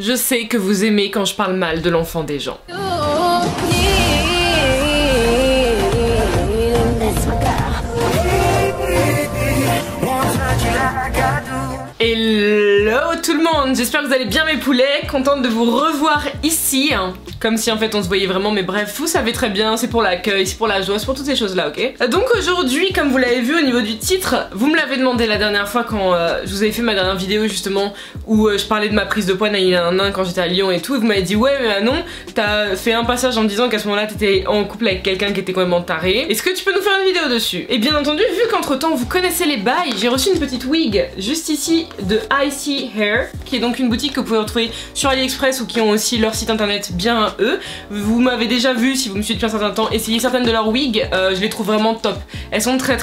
Je sais que vous aimez quand je parle mal de l'enfant des gens. Hello tout le monde, j'espère que vous allez bien mes poulets, contente de vous revoir ici, comme si en fait on se voyait vraiment, mais bref, vous savez très bien, c'est pour l'accueil, c'est pour la joie, c'est pour toutes ces choses là, ok? Donc aujourd'hui, comme vous l'avez vu au niveau du titre, vous me l'avez demandé la dernière fois quand je vous avais fait ma dernière vidéo justement, où je parlais de ma prise de poids quand j'étais à Lyon et tout, et vous m'avez dit ouais mais non, t'as fait un passage en me disant qu'à ce moment là t'étais en couple avec quelqu'un qui était complètement taré, est-ce que tu peux nous faire une vidéo dessus? Et bien entendu, vu qu'entre temps vous connaissez les bails, j'ai reçu une petite wig juste ici de Icy Hair, qui est donc une boutique que vous pouvez retrouver sur AliExpress ou qui ont aussi leur site internet bien à eux. Vous m'avez déjà vu, si vous me suivez depuis un certain temps, essayer certaines de leurs wigs, je les trouve vraiment top. Elles sont très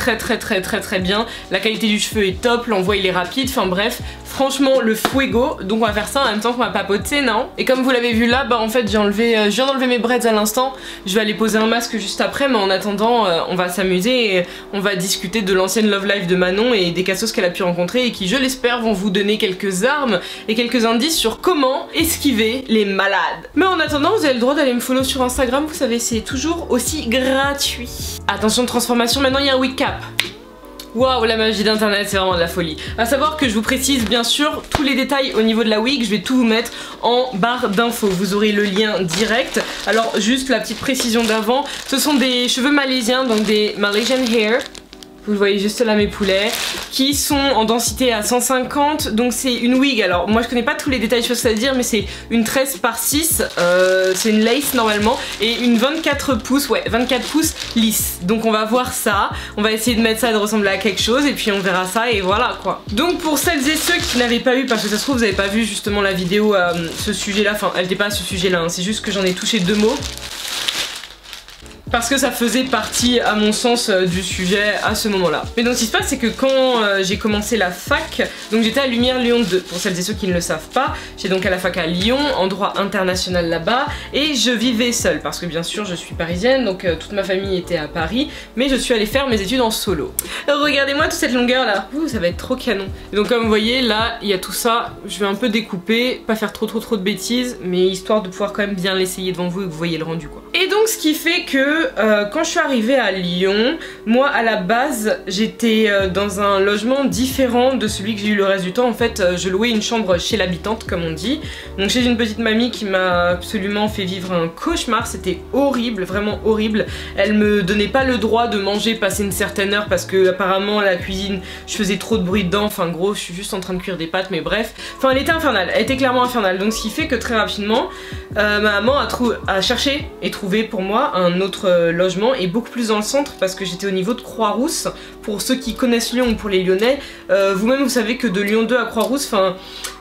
bien, la qualité du cheveu est top, l'envoi il est rapide, enfin bref, franchement le fuego. Donc on va faire ça en même temps qu'on va papoter, non? Et comme vous l'avez vu là, bah en fait je viens d'enlever mes braids à l'instant, je vais aller poser un masque juste après, mais en attendant on va s'amuser et on va discuter de l'ancienne love life de Manon et des cassos qu'elle a pu rencontrer et qui je l'espère vont vous donner quelques armes et quelques indices sur comment esquiver les malades. Mais en attendant, vous avez le droit d'aller me follow sur Instagram, vous savez c'est toujours aussi gratuit. Attention de transformation, maintenant il y a un wig cap. Waouh, la magie d'internet, c'est vraiment de la folie. A savoir que je vous précise bien sûr tous les détails au niveau de la wig, je vais tout vous mettre en barre d'infos, vous aurez le lien direct. Alors juste la petite précision d'avant, ce sont des cheveux malaisiens, donc des Malaysian hair. Vous le voyez juste là mes poulets, qui sont en densité à 150, donc c'est une wig. Alors moi je connais pas tous les détails, choses à dire, mais c'est une 13 par 6, c'est une lace normalement, et une 24 pouces, ouais 24 pouces lisse. Donc on va voir ça, on va essayer de mettre ça et de ressembler à quelque chose, et puis on verra ça et voilà quoi. Donc pour celles et ceux qui n'avaient pas vu, parce que ça se trouve vous avez pas vu justement la vidéo à ce sujet là, enfin elle n'était pas à ce sujet là, hein, c'est juste que j'en ai touché 2 mots. Parce que ça faisait partie, à mon sens, du sujet à ce moment-là. Mais donc ce qui se passe, c'est que quand j'ai commencé la fac, donc j'étais à Lumière Lyon 2, pour celles et ceux qui ne le savent pas, j'étais donc à la fac à Lyon, en droit international là-bas, et je vivais seule, parce que bien sûr je suis parisienne, donc toute ma famille était à Paris, mais je suis allée faire mes études en solo. Regardez-moi toute cette longueur là, ouh, ça va être trop canon. Et donc comme vous voyez, là, il y a tout ça, je vais un peu découper, pas faire trop de bêtises, mais histoire de pouvoir quand même bien l'essayer devant vous et que vous voyez le rendu quoi. Et donc ce qui fait que quand je suis arrivée à Lyon, moi à la base j'étais dans un logement différent de celui que j'ai eu le reste du temps. En fait je louais une chambre chez l'habitante comme on dit, donc chez une petite mamie qui m'a absolument fait vivre un cauchemar, c'était horrible, vraiment horrible. Elle me donnait pas le droit de manger passé une certaine heure parce que apparemment la cuisine je faisais trop de bruit dedans, enfin gros je suis juste en train de cuire des pâtes mais bref, enfin elle était infernale, elle était clairement infernale. Donc ce qui fait que très rapidement ma maman a cherché et trouvé pour moi un autre logement et beaucoup plus dans le centre parce que j'étais au niveau de Croix-Rousse. Pour ceux qui connaissent Lyon ou pour les Lyonnais, vous-même vous savez que de Lyon 2 à Croix-Rousse, enfin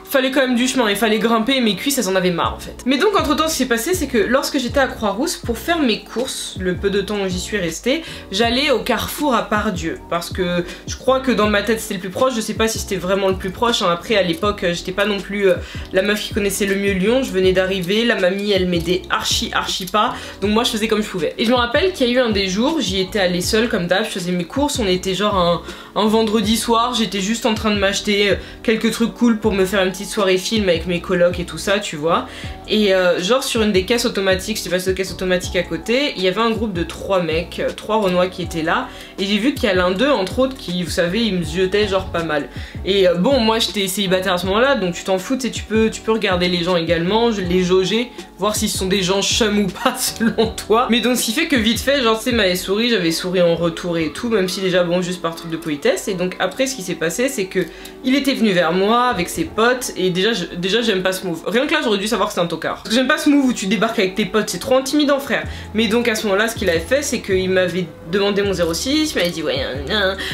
fallait quand même du chemin, il fallait grimper et mes cuisses elles en avaient marre en fait. Mais donc entre temps ce qui s'est passé c'est que lorsque j'étais à Croix-Rousse pour faire mes courses, le peu de temps où j'y suis restée, j'allais au Carrefour à Pardieu parce que je crois que dans ma tête c'était le plus proche, je sais pas si c'était vraiment le plus proche, hein. Après à l'époque j'étais pas non plus la meuf qui connaissait le mieux Lyon, je venais d'arriver, la mamie elle m'aidait archi pas, donc moi je faisais comme je pouvais. Et je me rappelle qu'il y a eu un des jours, j'y étais allée seule comme d'hab, je faisais mes courses, on était genre un vendredi soir, j'étais juste en train de m'acheter quelques trucs cool pour me faire une petite soirée film avec mes colocs et tout ça tu vois, et genre sur une des caisses automatiques, j'étais passée aux caisses automatiques à côté, il y avait un groupe de 3 mecs, 3 Renois qui étaient là, et j'ai vu qu'il y a l'un d'eux entre autres qui vous savez il me jetait genre pas mal, et bon moi j'étais célibataire à ce moment là donc tu t'en fous, tu peux regarder les gens également, je les jauger, voir si ce sont des gens chum ou pas selon toi, mais donc ce qui fait que vite fait genre tu sais m'avait souri, j'avais souri en retour et tout, même si déjà bon juste par truc de politesse. Et donc après ce qui s'est passé c'est que il était venu vers moi avec ses potes et déjà j'aime pas ce move, rien que là j'aurais dû savoir que c'est un tocard, parce que j'aime pas ce move où tu débarques avec tes potes, c'est trop intimidant frère. Mais donc à ce moment là ce qu'il avait fait c'est qu'il m'avait demandé mon 06, il m'avait dit ouais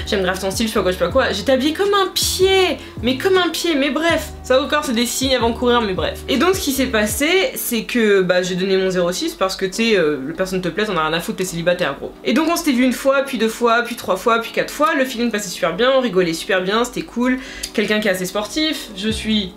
j'aime grave ton style, je sais pas quoi, j'étais habillée comme un pied, mais bref, ça encore c'est des signes avant de courir, mais bref. Et donc ce qui s'est passé c'est que bah j'ai donné mon 06 parce que tu sais le personne te plaît, on a rien à foutre, t'es célibataire gros. Et donc on s'était vu une fois, puis 2 fois, puis 3 fois, puis 4 fois, le feeling passait super bien, on rigolait super bien, c'était cool, quelqu'un qui est assez sportif, je suis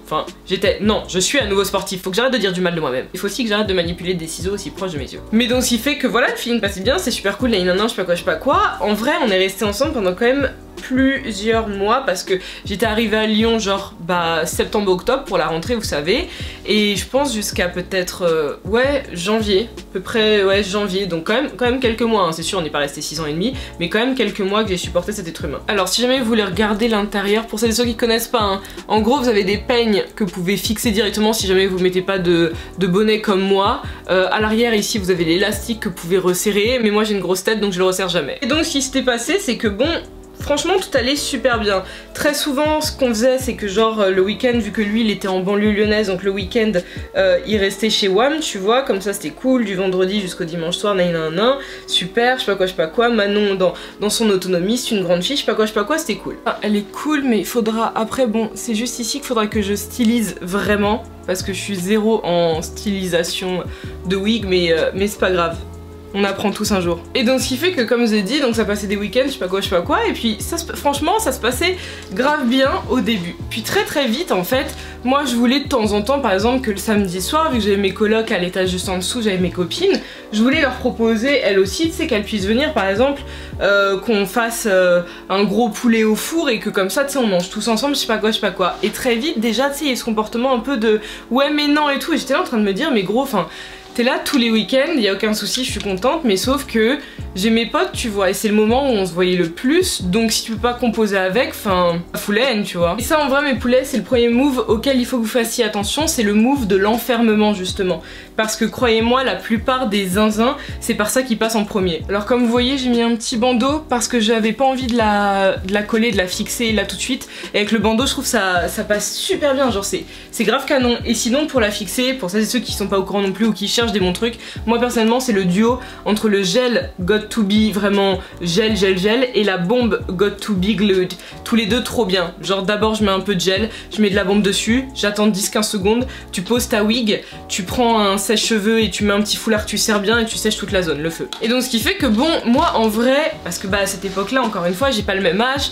à nouveau sportif, faut que j'arrête de dire du mal de moi-même. Il faut aussi que j'arrête de manipuler des ciseaux aussi proches de mes yeux. Mais donc ce qui fait que voilà, le feeling passait bien, c'est super cool, là je sais pas quoi. En vrai on est resté ensemble pendant quand même plusieurs mois parce que j'étais arrivée à Lyon genre septembre-octobre pour la rentrée, vous savez, et je pense jusqu'à peut-être ouais janvier, à peu près ouais janvier, donc quand même quelques mois, hein. C'est sûr on n'est pas resté 6 ans et demi, mais quand même quelques mois que j'ai supporté cet être humain. Alors si jamais vous voulez regarder l'intérieur, pour celles et ceux qui connaissent pas, hein, en gros vous avez des peignes que vous pouvez fixer directement si jamais vous mettez pas de bonnet comme moi. À l'arrière ici vous avez l'élastique que vous pouvez resserrer, mais moi j'ai une grosse tête donc je le resserre jamais. Et donc ce qui s'était passé c'est que bon, franchement tout allait super bien. Très souvent ce qu'on faisait c'est que genre le week-end, vu que lui il était en banlieue lyonnaise, donc le week-end il restait chez WAM, tu vois, comme ça c'était cool, du vendredi jusqu'au dimanche soir, super, je sais pas quoi, Manon dans son autonomie, c'est une grande fille, je sais pas quoi, c'était cool. Ah, elle est cool mais il faudra, après bon c'est juste ici qu'il faudra que je stylise vraiment, parce que je suis zéro en stylisation de wig, mais c'est pas grave. On apprend tous un jour. Et donc ce qui fait que comme je vous ai dit, donc ça passait des week-ends, je sais pas quoi, et puis ça, franchement ça se passait grave bien au début. Puis très vite en fait, moi je voulais de temps en temps par exemple que le samedi soir, vu que j'avais mes colocs à l'étage juste en dessous, j'avais mes copines, je voulais leur proposer elles aussi, tu sais, qu'elles puissent venir par exemple, qu'on fasse un gros poulet au four et que comme ça tu sais on mange tous ensemble, je sais pas quoi. Et très vite déjà tu sais il y a ce comportement un peu de ouais mais non et tout, et j'étais là en train de me dire mais gros, enfin t'es là tous les week-ends, y a aucun souci, je suis contente, mais sauf que j'ai mes potes, tu vois, et c'est le moment où on se voyait le plus, donc si tu peux pas composer avec, enfin, fout la haine, tu vois. Et ça, en vrai, mes poulets, c'est le premier move auquel il faut que vous fassiez attention, c'est le move de l'enfermement, justement. Parce que, croyez-moi, la plupart des zinzins, c'est par ça qu'ils passent en premier. Alors, comme vous voyez, j'ai mis un petit bandeau, parce que j'avais pas envie de la coller, de la fixer là tout de suite, et avec le bandeau, je trouve ça passe super bien, genre c'est grave canon. Et sinon, pour la fixer, pour celles et ceux qui sont pas au courant non plus, ou qui cherchent des bons trucs, moi personnellement c'est le duo entre le gel Got to Be, vraiment gel et la bombe Got to Be Glued. Tous les deux trop bien. Genre d'abord je mets un peu de gel, je mets de la bombe dessus, j'attends 10-15 secondes, tu poses ta wig, tu prends un sèche-cheveux et tu mets un petit foulard que tu serres bien et tu sèches toute la zone, le feu. Et donc ce qui fait que bon, moi en vrai, parce que à cette époque là encore une fois j'ai pas le même âge,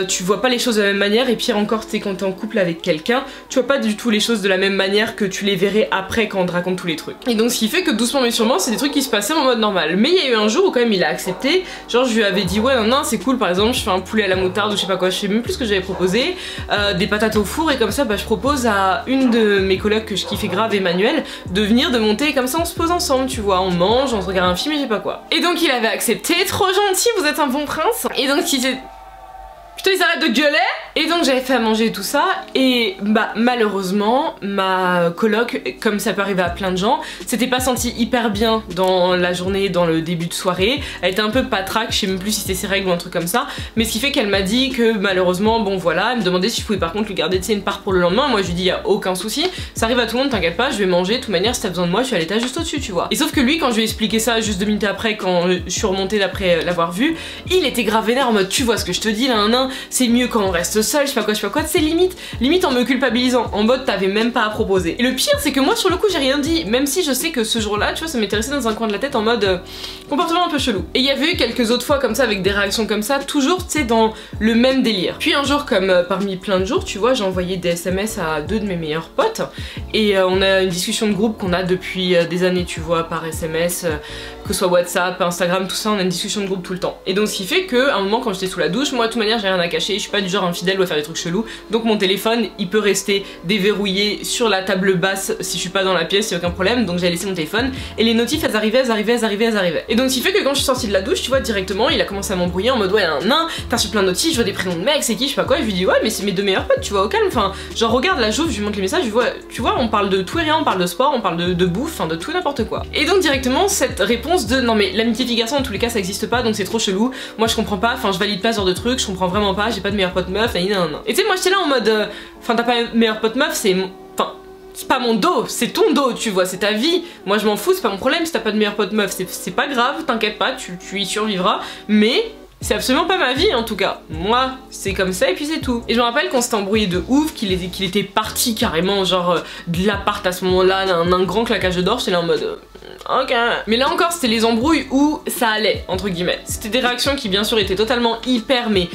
tu vois pas les choses de la même manière, et pire encore tu sais quand t'es en couple avec quelqu'un, tu vois pas du tout les choses de la même manière que tu les verrais après quand on te raconte tous les trucs. Et donc ce qui fait que doucement mais sûrement c'est des trucs qui se passaient en mode normal. Mais il y a eu un jour où quand même il a accepté, genre je lui avais dit ouais non c'est cool, par exemple je fais un poulet à la moutarde ou je sais pas quoi, je sais même plus ce que j'avais proposé, des patates au four, et comme ça je propose à une de mes colocs que je kiffais grave, Emmanuel, de venir, de monter, et comme ça on se pose ensemble, tu vois, on mange, on se regarde un film et je sais pas quoi. Et donc il avait accepté, trop gentil, vous êtes un bon prince. Et donc il s'est... Putain ils arrêtent de gueuler. Et donc j'avais fait à manger et tout ça, et malheureusement ma coloc, comme ça peut arriver à plein de gens, s'était pas sentie hyper bien dans la journée, dans le début de soirée. Elle était un peu patraque, je sais même plus si c'était ses règles ou un truc comme ça, mais ce qui fait qu'elle m'a dit que malheureusement bon voilà, elle me demandait si je pouvais par contre lui garder une part pour le lendemain. Moi je lui dis y a aucun souci, ça arrive à tout le monde, t'inquiète pas, je vais manger, de toute manière si t'as besoin de moi je suis à l'étage juste au-dessus, tu vois. Et sauf que lui quand je lui ai expliqué ça juste 2 minutes après, quand je suis remontée d'après l'avoir vu, il était grave vénère en mode tu vois ce que je te dis là, c'est mieux quand on reste seul, je sais pas quoi, c'est limite en me culpabilisant, en mode t'avais même pas à proposer. Et le pire c'est que moi sur le coup j'ai rien dit, même si je sais que ce jour là, tu vois, ça m'était resté dans un coin de la tête en mode comportement un peu chelou. Et il y avait eu quelques autres fois comme ça avec des réactions comme ça, toujours tu sais dans le même délire. Puis un jour comme parmi plein de jours, tu vois, j'ai envoyé des SMS à 2 de mes meilleurs potes, et on a une discussion de groupe qu'on a depuis des années, tu vois, par SMS, que ce soit WhatsApp, Instagram, tout ça, on a une discussion de groupe tout le temps. Et donc ce qui fait que à un moment quand j'étais sous la douche, moi de toute manière j'ai rien à cacher, je suis pas du genre infidèle ou à faire des trucs chelous, donc mon téléphone il peut rester déverrouillé sur la table basse si je suis pas dans la pièce, y'a aucun problème, donc j'ai laissé mon téléphone, et les notifs elles arrivaient. Et donc ce qui fait que quand je suis sortie de la douche, tu vois, directement il a commencé à m'embrouiller en mode ouais t'as reçu plein de notifs, je vois des prénoms de mecs, c'est qui, je sais pas quoi, et je lui dis ouais mais c'est mes 2 meilleurs potes, tu vois, au calme, enfin genre regarde là j'ouvre, je lui montre les messages, je vois, tu vois, on parle de tout et rien, on parle de sport, on parle de bouffe, enfin de tout et n'importe quoi. Et donc directement cette réponse de non mais l'amitié fille-garçon en tous les cas ça existe pas, donc c'est trop chelou, moi je comprends pas, enfin je valide pas ce genre de truc, je comprends vraiment pas, j'ai pas de meilleur pote meuf, et tu sais moi j'étais là en mode enfin t'as pas un meilleur pote meuf, c'est pas mon dos, c'est ton dos, tu vois, c'est ta vie, moi je m'en fous, c'est pas mon problème si t'as pas de meilleur pote meuf, c'est pas grave, t'inquiète pas, tu y survivras, mais c'est absolument pas ma vie en tout cas. Moi, c'est comme ça et puis c'est tout. Et je me rappelle qu'on s'était embrouillé de ouf, qu'il était parti carrément genre de l'appart à ce moment-là, un grand claquage de dehors, j'étais là en mode... ok. Mais là encore c'était les embrouilles où ça allait, entre guillemets. C'était des réactions qui bien sûr étaient totalement hyper, mais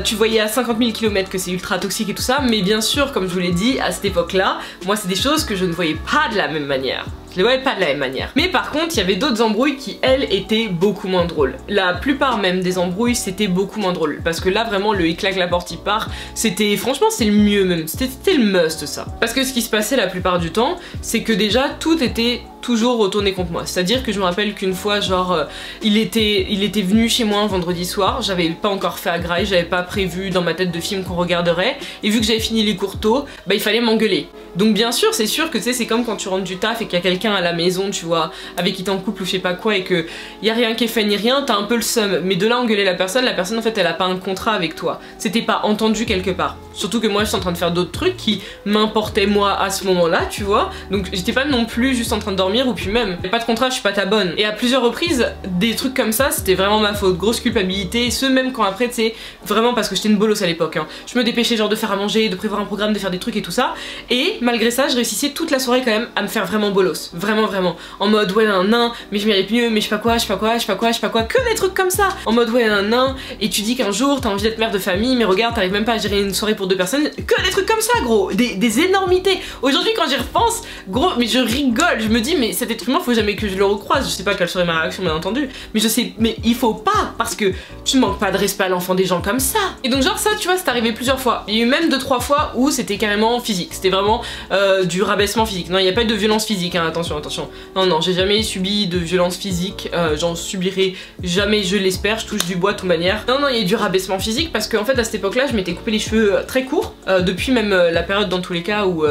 tu voyais à 50 000 km que c'est ultra toxique et tout ça, mais bien sûr comme je vous l'ai dit, à cette époque là, moi c'est des choses que je ne voyais pas de la même manière. Je les voyais pas de la même manière. Mais par contre, il y avait d'autres embrouilles qui, elles, étaient beaucoup moins drôles. La plupart même des embrouilles, c'était beaucoup moins drôle. Parce que là, vraiment, le il claque la porte, il part, c'était... Franchement, c'est le mieux même. C'était le must, ça. Parce que ce qui se passait la plupart du temps, c'est que déjà, tout était toujours retourné contre moi. C'est-à-dire que je me rappelle qu'une fois, genre, il était venu chez moi un vendredi soir, j'avais pas encore fait à graille, j'avais pas prévu dans ma tête de film qu'on regarderait, et vu que j'avais fini les cours tôt, bah il fallait m'engueuler. Donc bien sûr, c'est sûr que tu sais, c'est comme quand tu rentres du taf et qu'il y a quelqu'un à la maison, tu vois, avec qui t'es en couple ou je sais pas quoi, et que y a rien qui est fait ni rien, t'as un peu le seum. Mais de là engueuler la personne en fait elle a pas un contrat avec toi. C'était pas entendu quelque part. Surtout que moi je suis en train de faire d'autres trucs qui m'importaient moi à ce moment-là, tu vois. Donc j'étais pas non plus juste en train de dormir ou puis même, pas de contrat, je suis pas ta bonne. Et à plusieurs reprises, des trucs comme ça, c'était vraiment ma faute. Grosse culpabilité, et ce même quand après, tu sais, vraiment parce que j'étais une bolosse à l'époque. Hein. Je me dépêchais genre de faire à manger, de prévoir un programme, de faire des trucs et tout ça. Et malgré ça, je réussissais toute la soirée quand même à me faire vraiment bolos. Vraiment, vraiment. En mode, ouais, nan, mais je mérite mieux, mais je sais pas quoi, je sais pas quoi, je sais pas quoi, je sais pas quoi. Que des trucs comme ça. En mode, ouais, nan, et tu dis qu'un jour, t'as envie d'être mère de famille, mais regarde, t'arrives même pas à gérer une soirée pour 2 personnes. Que des trucs comme ça, gros. Des énormités. Aujourd'hui, quand j'y repense, gros, mais je rigole. Je me dis, mais cet être humain, faut jamais que je le recroise. Je sais pas quelle serait ma réaction, bien entendu. Mais je sais, mais il faut pas, parce que tu manques pas de respect à l'enfant des gens comme ça. Et donc, genre, ça, tu vois, c'est arrivé plusieurs fois. Il y a eu même 2-3 fois où c'était carrément physique. C'était vraiment du rabaissement physique. Non, il n'y a pas eu de violence physique, hein, attention, attention. Non, non, j'ai jamais subi de violence physique. J'en subirai jamais, je l'espère. Je touche du bois de toute manière. Non, non, il y a eu du rabaissement physique parce qu'en fait, à cette époque-là, je m'étais coupé les cheveux très courts. Depuis même la période, dans tous les cas, où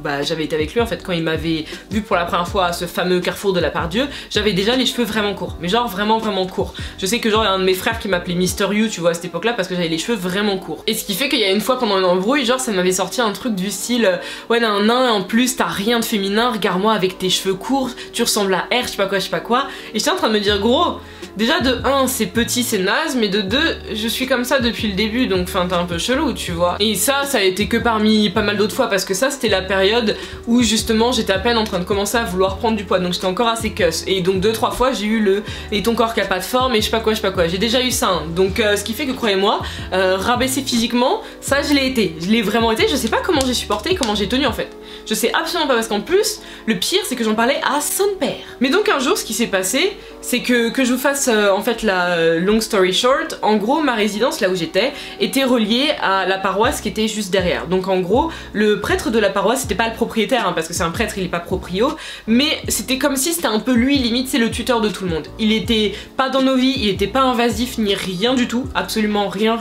bah, j'avais été avec lui, en fait, quand il m'avait vu pour la première fois à ce fameux carrefour de la Pardieu, j'avais déjà les cheveux vraiment courts. Mais genre, vraiment, vraiment courts. Je sais que genre, il y a un de mes frères qui m'appelait Mister You, tu vois, à cette époque-là, parce que j'avais les cheveux vraiment courts. Et ce qui fait qu'il y a une fois pendant une embrouille, genre, ça m'avait sorti un truc du style ouais, nan, nan, en plus, t'as rien de féminin, regarde-moi avec tes cheveux courts, tu ressembles à R, je sais pas quoi, je sais pas quoi. Et j'étais en train de me dire, gros, déjà de 1, c'est petit, c'est naze, mais de 2, je suis comme ça depuis le début, donc enfin, t'es un peu chelou, tu vois. Et ça a été que parmi pas mal d'autres fois, parce que ça, c'était la période où justement, j'étais à peine en train de commencer à vouloir prendre du poids, donc j'étais encore assez cuss. Et donc 2-3 fois, j'ai eu le et ton corps qui a pas de forme, et je sais pas quoi, je sais pas quoi. J'ai déjà eu ça, hein. Donc ce qui fait que, croyez-moi, rabaisser physiquement, ça, je l'ai été. Je l'ai vraiment été, je sais pas comment j'ai supporté, comment j'ai tenu en fait. Je sais absolument pas, parce qu'en plus, le pire, c'est que j'en parlais à son père. Mais donc un jour, ce qui s'est passé, c'est que je vous fasse en fait la long story short, en gros ma résidence là où j'étais était reliée à la paroisse qui était juste derrière. Donc en gros le prêtre de la paroisse, c'était pas le propriétaire hein, parce que c'est un prêtre, il est pas proprio, mais c'était comme si c'était un peu lui limite, c'est le tuteur de tout le monde. Il était pas dans nos vies, il était pas invasif ni rien du tout, absolument rien.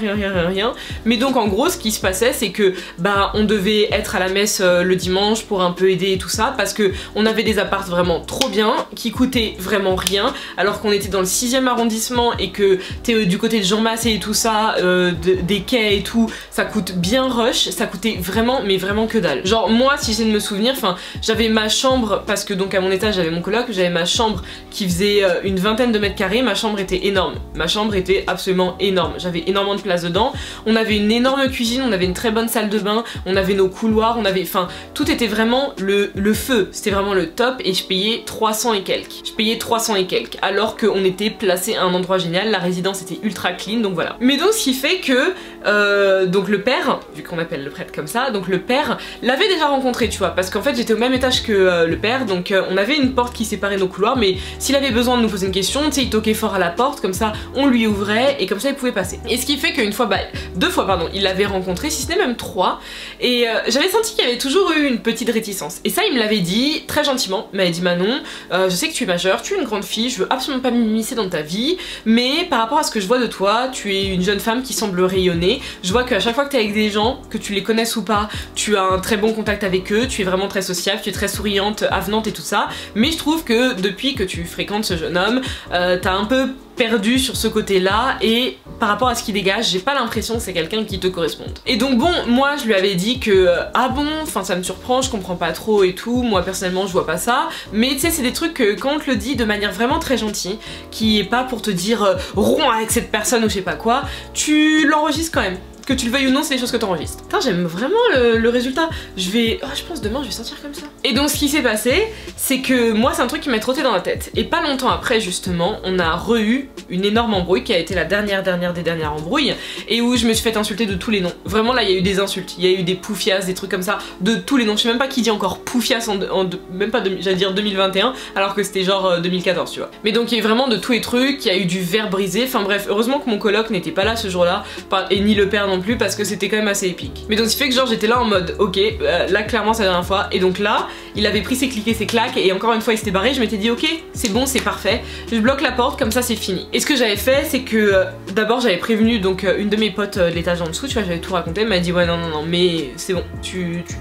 Mais donc en gros ce qui se passait c'est que bah on devait être à la messe le dimanche pour un peu aider et tout ça, parce que on avait des apparts vraiment trop bien qui coûtaient vraiment rien, alors qu'on était dans le 6e arrondissement et que t'es du côté de Jean Massé et tout ça, des quais et tout, ça coûte bien rush, ça coûtait vraiment, mais vraiment que dalle. Genre moi, si j'essaie de me souvenir, enfin j'avais ma chambre, parce que donc à mon étage j'avais mon coloc, j'avais ma chambre qui faisait une 20aine de mètres carrés, ma chambre était énorme, ma chambre était absolument énorme, j'avais énormément de place dedans, on avait une énorme cuisine, on avait une très bonne salle de bain, on avait nos couloirs, on avait, enfin tout était vraiment le feu, c'était vraiment le top, et je payais 300 et quelques. Je payais 300 et quelques, alors qu'on était placé à un endroit génial, la résidence était ultra clean, donc voilà. Mais donc ce qui fait que donc le père, vu qu'on appelle le prêtre comme ça, donc le père l'avait déjà rencontré, tu vois, parce qu'en fait j'étais au même étage que le père, donc on avait une porte qui séparait nos couloirs, mais s'il avait besoin de nous poser une question, tu sais, il toquait fort à la porte, comme ça on lui ouvrait, et comme ça il pouvait passer. Et ce qui fait qu'une fois, bah 2 fois pardon, il l'avait rencontré, si ce n'est même 3, et j'avais senti qu'il y avait toujours eu une petite réticence. Et ça il me l'avait dit très gentiment, il m'avait dit Manon, je sais que tu es majeure, tu es une grande fille, je veux absolument pas m'immiscer dans ta vie, mais par rapport à ce que je vois de toi, tu es une jeune femme qui semble rayonner, je vois qu'à chaque fois que tu es avec des gens, que tu les connaisses ou pas, tu as un très bon contact avec eux, tu es vraiment très sociable, tu es très souriante, avenante et tout ça, mais je trouve que depuis que tu fréquentes ce jeune homme, t'as un peu perdu sur ce côté-là, et par rapport à ce qu'il dégage, j'ai pas l'impression que c'est quelqu'un qui te corresponde. Et donc bon, moi je lui avais dit que ah bon, enfin ça me surprend, je comprends pas trop et tout, moi personnellement je vois pas ça, mais tu sais c'est des trucs que quand on te le dit de manière vraiment très gentille, qui est pas pour te dire romps avec cette personne ou je sais pas quoi, tu l'enregistres quand même. que tu le veuilles ou non, c'est les choses que t'enregistres. Putain, j'aime vraiment le résultat. Je pense demain je vais sortir comme ça. Et donc ce qui s'est passé, c'est que moi c'est un truc qui m'a trotté dans la tête. Et pas longtemps après justement, on a re-eu une énorme embrouille qui a été la dernière des dernières embrouilles, et où je me suis fait insulter de tous les noms. Vraiment là il y a eu des insultes, il y a eu des poufias, des trucs comme ça, de tous les noms. Je sais même pas qui dit encore poufias même pas, j'allais dire 2021, alors que c'était genre 2014, tu vois. Mais donc il y a eu vraiment de tous les trucs, il y a eu du verre brisé, enfin bref, heureusement que mon coloc n'était pas là ce jour-là, et ni le père non plus, parce que c'était quand même assez épique. Mais donc ce qui fait que genre j'étais là en mode, ok, là clairement c'est la dernière fois, et donc là, il avait pris ses cliquets, ses claques, et encore une fois il s'était barré, je m'étais dit ok, c'est bon, c'est parfait, je bloque la porte, comme ça c'est fini. Et ce que j'avais fait, c'est que d'abord j'avais prévenu donc une de mes potes de l'étage en dessous, tu vois, j'avais tout raconté, elle m'a dit ouais non mais c'est bon,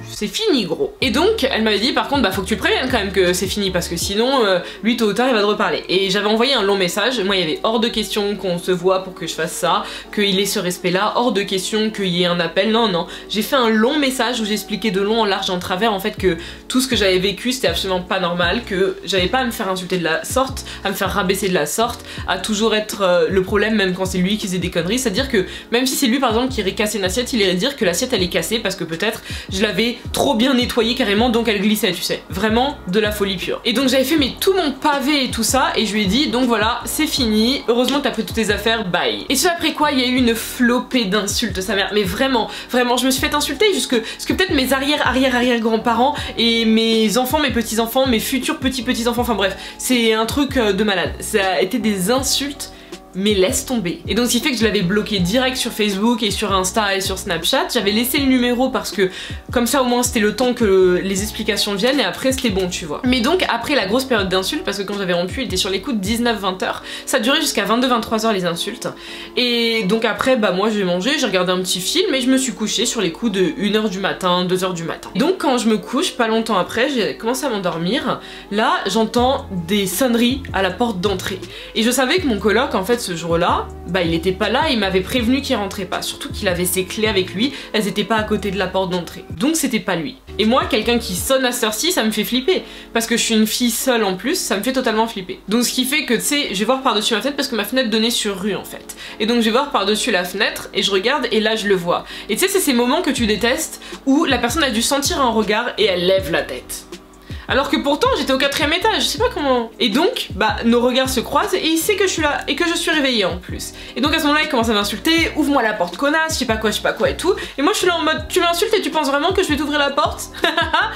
c'est fini gros. Et donc elle m'avait dit par contre bah faut que tu le préviennes quand même que c'est fini, parce que sinon lui tôt ou tard il va te reparler. Et j'avais envoyé un long message, moi il y avait hors de question qu'on se voit pour que je fasse ça, qu'il ait ce respect là, hors de question qu'il y ait un appel, non, j'ai fait un long message où j'expliquais de long en large en travers en fait que tout ce que j'avais vécu c'était absolument pas normal, que j'avais pas à me faire insulter de la sorte, à me faire rabaisser de la sorte, à toujours être le problème même quand c'est lui qui faisait des conneries, c'est à dire que même si c'est lui par exemple qui irait casser une assiette, il irait dire que l'assiette elle est cassée parce que peut-être je l'avais trop bien nettoyée carrément donc elle glissait, tu sais, vraiment de la folie pure. Et donc j'avais fait mais tout mon pavé et tout ça, et je lui ai dit donc voilà c'est fini, heureusement que t'as pris toutes tes affaires, bye. Et ce après quoi il y a eu une flopée d'insultes sa mère, mais vraiment je me suis fait insulter parce que peut-être mes arrière grands-parents et mes enfants, mes petits-enfants, mes futurs petits-enfants, enfin bref, c'est un truc de malade. Ça a été des insultes, mais laisse tomber. Et donc ce qui fait que je l'avais bloqué direct sur Facebook et sur Insta et sur Snapchat. J'avais laissé le numéro parce que comme ça au moins c'était le temps que les explications viennent et après c'était bon, tu vois. Mais donc après la grosse période d'insultes, parce que quand j'avais rompu il était sur les coups de 19-20 h, ça durait jusqu'à 22-23 h les insultes. Et donc après bah moi j'ai mangé, j'ai regardé un petit film et je me suis couchée sur les coups de 1 h du matin, 2 h du matin. Donc quand je me couche, pas longtemps après, j'ai commencé à m'endormir. Là j'entends des sonneries à la porte d'entrée. Et je savais que mon coloc en fait ce jour-là, bah il était pas là, il m'avait prévenu qu'il rentrait pas, surtout qu'il avait ses clés avec lui, elles étaient pas à côté de la porte d'entrée, donc c'était pas lui. Et moi, quelqu'un qui sonne à cette heure-ci, ça me fait flipper, parce que je suis une fille seule en plus, ça me fait totalement flipper. Donc ce qui fait que tu sais, je vais voir par-dessus ma fenêtre parce que ma fenêtre donnait sur rue en fait. Et donc je vais voir par-dessus la fenêtre et je regarde et là je le vois. Et tu sais, c'est ces moments que tu détestes où la personne a dû sentir un regard et elle lève la tête. Alors que pourtant j'étais au 4e étage, je sais pas comment. Et donc, bah nos regards se croisent et il sait que je suis là et que je suis réveillée en plus. Et donc à ce moment-là il commence à m'insulter, ouvre-moi la porte connasse, je sais pas quoi et tout. Et moi je suis là en mode, tu m'insultes et tu penses vraiment que je vais t'ouvrir la porte?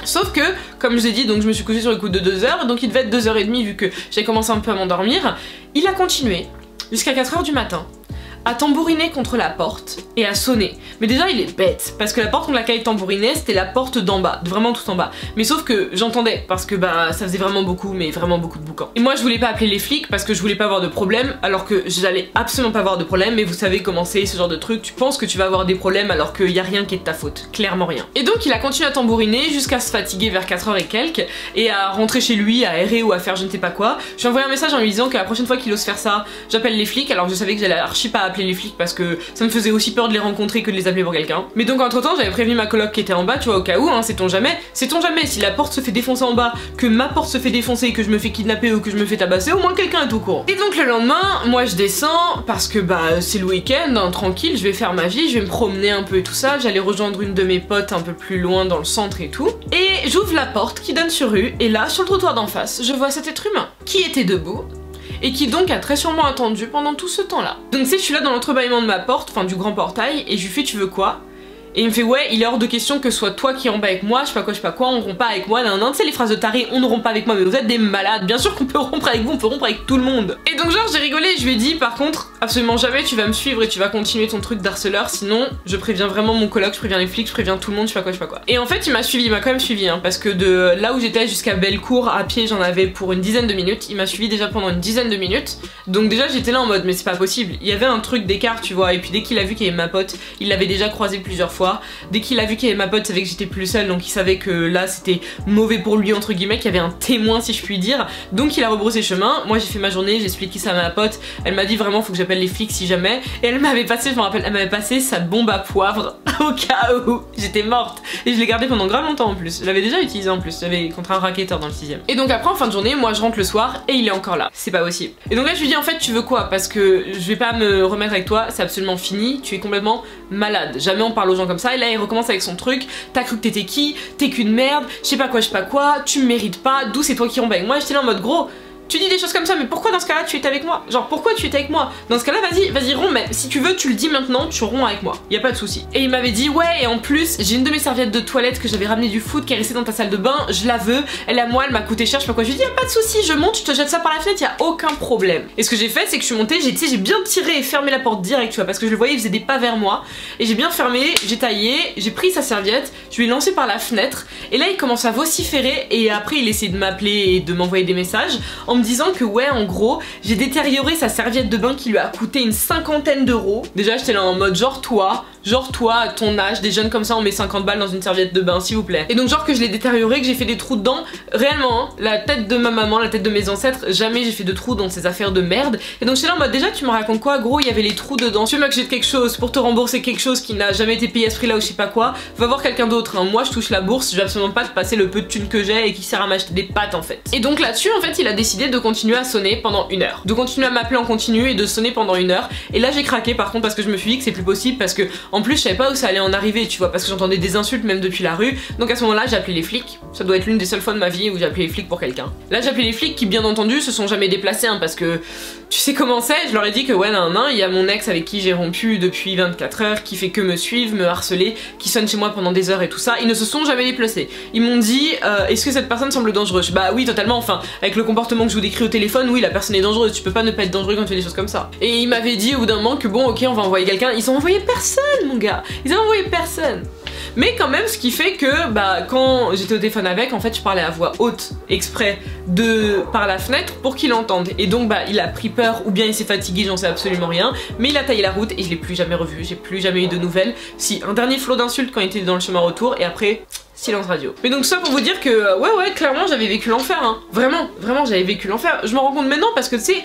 Sauf que, comme je vous ai dit, donc je me suis couchée sur le coup de 2 h, donc il devait être 2 h 30 vu que j'ai commencé un peu à m'endormir. Il a continué jusqu'à 4 h du matin à tambouriner contre la porte et à sonner. Mais déjà il est bête, parce que la porte contre laquelle il tambourinait c'était la porte d'en bas, vraiment tout en bas. Mais sauf que j'entendais, parce que bah ça faisait vraiment beaucoup, mais vraiment beaucoup de boucan. Et moi je voulais pas appeler les flics parce que je voulais pas avoir de problème, alors que j'allais absolument pas avoir de problème, mais vous savez comment c'est ce genre de truc, tu penses que tu vas avoir des problèmes alors qu'il y a rien qui est de ta faute, clairement rien. Et donc il a continué à tambouriner jusqu'à se fatiguer vers 4 h et quelques, et à rentrer chez lui, à errer ou à faire je ne sais pas quoi. Je lui ai envoyé un message en lui disant que la prochaine fois qu'il ose faire ça, j'appelle les flics, alors que je savais que j'allais archi pas appeler les flics parce que ça me faisait aussi peur de les rencontrer que de les appeler pour quelqu'un. Mais donc entre temps j'avais prévenu ma coloc qui était en bas, tu vois, au cas où, hein, sait-on jamais, si la porte se fait défoncer en bas, que ma porte se fait défoncer et que je me fais kidnapper ou que je me fais tabasser, au moins quelqu'un est au courant. Et donc le lendemain, moi je descends parce que bah c'est le week-end, hein, tranquille, je vais faire ma vie, je vais me promener un peu et tout ça, j'allais rejoindre une de mes potes un peu plus loin dans le centre et tout. Et j'ouvre la porte qui donne sur rue et là, sur le trottoir d'en face, je vois cet être humain qui était debout et qui donc a très sûrement attendu pendant tout ce temps-là. Donc tu sais, je suis là dans l'entrebâillement de ma porte, enfin du grand portail, et je lui fais tu veux quoi? Et il me fait ouais, il est hors de question que ce soit toi qui romps avec moi, je sais pas quoi, on rompt pas avec moi, non, tu sais les phrases de taré, on ne rompt pas avec moi, mais vous êtes des malades, bien sûr qu'on peut rompre avec vous, on peut rompre avec tout le monde. Et donc genre j'ai rigolé, je lui ai dit par contre, absolument jamais tu vas me suivre et tu vas continuer ton truc d'harceleur, sinon je préviens vraiment mon coloc, je préviens les flics, je préviens tout le monde, je sais pas quoi. Et en fait il m'a suivi, il m'a quand même suivi, hein, parce que de là où j'étais jusqu'à Bellecour à pied j'en avais pour une dizaine de minutes, il m'a suivi déjà pendant une dizaine de minutes, donc déjà j'étais là en mode mais c'est pas possible, il y avait un truc d'écart tu vois, et puis dès qu'il a vu qu'il y avait ma pote, il l'avait déjà croisé plusieurs fois. fois. Dès qu'il a vu qu'il y avait ma pote, il savait que j'étais plus seule, donc il savait que là c'était mauvais pour lui entre guillemets, qu'il y avait un témoin si je puis dire. Donc il a rebroussé chemin. Moi j'ai fait ma journée, j'ai expliqué ça à ma pote. Elle m'a dit vraiment faut que j'appelle les flics si jamais. Et elle m'avait passé, je me rappelle, elle m'avait passé sa bombe à poivre au cas où j'étais morte. Et je l'ai gardée pendant grave longtemps en plus. Je l'avais déjà utilisé en plus. J'avais contre un racketteur dans le 6ème. Et donc après en fin de journée, moi je rentre le soir et il est encore là. C'est pas possible. Et donc là je lui dis en fait tu veux quoi? Parce que je vais pas me remettre avec toi, c'est absolument fini. Tu es complètement malade. Jamais on parle aux gens comme ça. Et là il recommence avec son truc. T'as cru que t'étais qui? T'es qu'une merde. Je sais pas quoi. Tu me mérites pas. D'où c'est toi qui romps avec moi? J'étais là en mode gros. Tu dis des choses comme ça, mais pourquoi dans ce cas-là tu étais avec moi? Genre pourquoi tu étais avec moi? Dans ce cas-là vas-y romps, mais si tu veux tu le dis maintenant, tu romps avec moi, y a pas de souci. Et il m'avait dit ouais, et en plus j'ai une de mes serviettes de toilette que j'avais ramenée du foot qui est restée dans ta salle de bain, je la veux, elle est à moi, elle m'a coûté cher, je sais pas quoi. Je lui ai dit y a pas de souci, je monte, je te jette ça par la fenêtre, y a aucun problème. Et ce que j'ai fait c'est que je suis montée, j'ai bien tiré et fermé la porte direct, tu vois, parce que je le voyais, il faisait des pas vers moi, et j'ai bien fermé, j'ai taillé, j'ai pris sa serviette, je lui ai lancé par la fenêtre, et là il commence à vociférer, et après il essaie de m'appeler et de m'envoyer des messages en me disant que ouais, en gros, j'ai détérioré sa serviette de bain qui lui a coûté une 50aine d'euros. Déjà, j'étais là en mode genre toi, à ton âge, des jeunes comme ça, on met 50 balles dans une serviette de bain, s'il vous plaît. Et donc genre que je l'ai détérioré, que j'ai fait des trous dedans. Réellement, hein, la tête de ma maman, la tête de mes ancêtres, jamais j'ai fait de trous dans ces affaires de merde. Et donc j'étais là en mode déjà, tu me racontes quoi? Gros, il y avait les trous dedans. Tu veux que j'ai quelque chose pour te rembourser quelque chose qui n'a jamais été payé à ce prix-là ou je sais pas quoi, va voir quelqu'un d'autre. Hein. Moi, je touche la bourse, je vais absolument pas te passer le peu de thunes que j'ai et qui sert à m'acheter des pâtes en fait. Et donc là-dessus, en fait, il a décidé de continuer à sonner pendant 1 heure. De continuer à m'appeler en continu et de sonner pendant 1 heure. Et là, j'ai craqué par contre parce que je me suis dit que c'est plus possible parce que en plus, je savais pas où ça allait en arriver, tu vois, parce que j'entendais des insultes même depuis la rue. Donc à ce moment-là, j'ai appelé les flics. Ça doit être l'une des seules fois de ma vie où j'ai appelé les flics pour quelqu'un. Là, j'ai appelé les flics qui, bien entendu, se sont jamais déplacés, hein, parce que tu sais comment c'est. Je leur ai dit que ouais, il y a mon ex avec qui j'ai rompu depuis 24 heures, qui fait que me suivre, me harceler, qui sonne chez moi pendant des heures et tout ça. Ils ne se sont jamais déplacés. Ils m'ont dit, est-ce que cette personne semble dangereuse? Bah oui, totalement. Enfin, avec le comportement que je vous décris au téléphone, oui, la personne est dangereuse. Tu peux pas ne pas être dangereux quand tu fais des choses comme ça. Et ils m'avaient dit au bout d'un moment que bon, ok, on va envoyer quelqu'un. Ils ont envoyé personne, mon gars. Ils ont envoyé personne. Mais quand même, ce qui fait que bah quand j'étais au téléphone avec, en fait je parlais à voix haute exprès par la fenêtre pour qu'il entende. Et donc bah il a pris peur ou bien il s'est fatigué, j'en sais absolument rien. Mais il a taillé la route et je l'ai plus jamais revu, j'ai plus jamais eu de nouvelles. Si, un dernier flot d'insultes quand il était dans le chemin retour et après silence radio. Mais donc ça pour vous dire que ouais clairement j'avais vécu l'enfer hein. Vraiment j'avais vécu l'enfer. Je me rends compte maintenant parce que tu sais,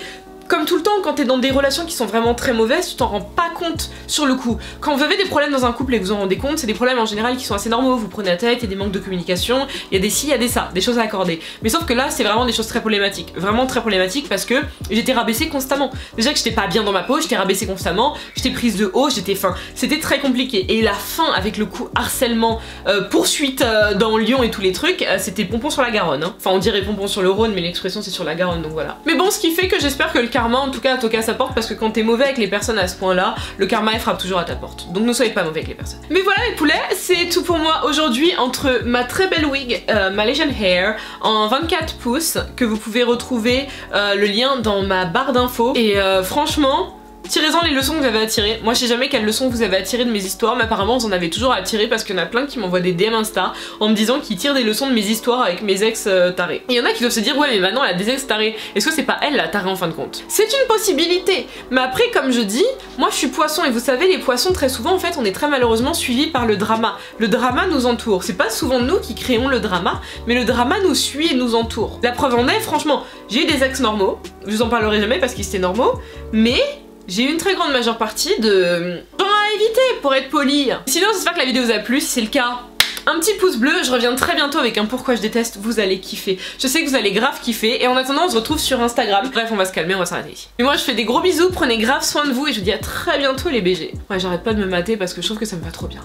comme tout le temps, quand t'es dans des relations qui sont vraiment très mauvaises, tu t'en rends pas compte sur le coup. Quand vous avez des problèmes dans un couple et que vous en rendez compte, c'est des problèmes en général qui sont assez normaux. Vous prenez la tête, il y a des manques de communication, il y a des ci, il y a des ça, des choses à accorder. Mais sauf que là, c'est vraiment des choses très problématiques. Vraiment très problématiques parce que j'étais rabaissée constamment. Déjà que j'étais pas bien dans ma peau, j'étais rabaissée constamment, j'étais prise de haut, j'étais faim. C'était très compliqué. Et la fin avec le coup harcèlement, poursuite dans Lyon et tous les trucs, c'était pompon sur la Garonne. Hein. Enfin, on dirait pompon sur le Rhône, mais l'expression c'est sur la Garonne, donc voilà. Mais bon, ce qui fait que j'espère que le karma en tout cas a toqué à sa porte parce que quand t'es mauvais avec les personnes à ce point là, le karma il frappe toujours à ta porte. Donc ne soyez pas mauvais avec les personnes. Mais voilà les poulets, c'est tout pour moi aujourd'hui entre ma très belle wig, ma Legend Hair en 24 pouces que vous pouvez retrouver le lien dans ma barre d'infos et franchement tirez-en les leçons que vous avez à tirer. Moi je sais jamais quelles leçons vous avez à tirer de mes histoires, mais apparemment vous en avez toujours à tirer parce qu'il y en a plein qui m'envoient des DM Insta en me disant qu'ils tirent des leçons de mes histoires avec mes ex tarés. Et il y en a qui doivent se dire ouais mais maintenant elle a des ex tarés. Est-ce que c'est pas elle la tarée en fin de compte? C'est une possibilité. Mais après comme je dis, moi je suis poisson et vous savez les poissons très souvent en fait on est très malheureusement suivis par le drama. Le drama nous entoure. C'est pas souvent nous qui créons le drama, mais le drama nous suit et nous entoure. La preuve en est, franchement, j'ai eu des ex normaux, je vous en parlerai jamais parce qu'ils étaient normaux, mais j'ai eu une très grande majeure partie de gens à éviter pour être poli. Sinon j'espère que la vidéo vous a plu, si c'est le cas, un petit pouce bleu, je reviens très bientôt avec un pourquoi je déteste, vous allez kiffer. Je sais que vous allez grave kiffer et en attendant on se retrouve sur Instagram. Bref on va se calmer, on va s'arrêter ici. Mais moi je fais des gros bisous, prenez grave soin de vous et je vous dis à très bientôt les BG. Ouais j'arrête pas de me mater parce que je trouve que ça me va trop bien.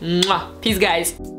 Mouah. Peace guys.